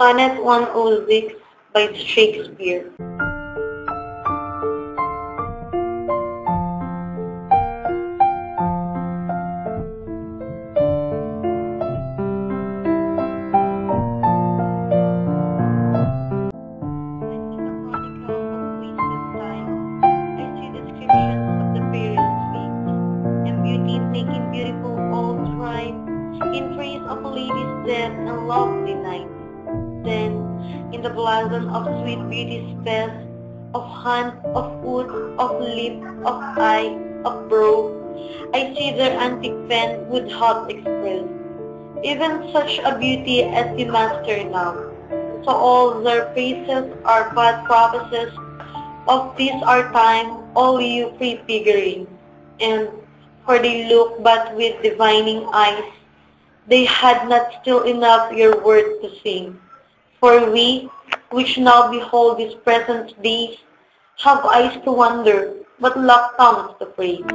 Sonnet 106 by Shakespeare. Making beautiful all thrive in praise of a lady's death and lovely night. Then, in the blazon of sweet beauty's best, of hand, of foot, of lip, of eye, of brow, I see their antique pen would have expressed even such a beauty as you master now. So all their faces are but prophecies of this our time, all you prefiguring, and for they look but with divining eyes, they had not still enough your word to sing. For we, which now behold these present days, have eyes to wonder, but lack tongues to praise.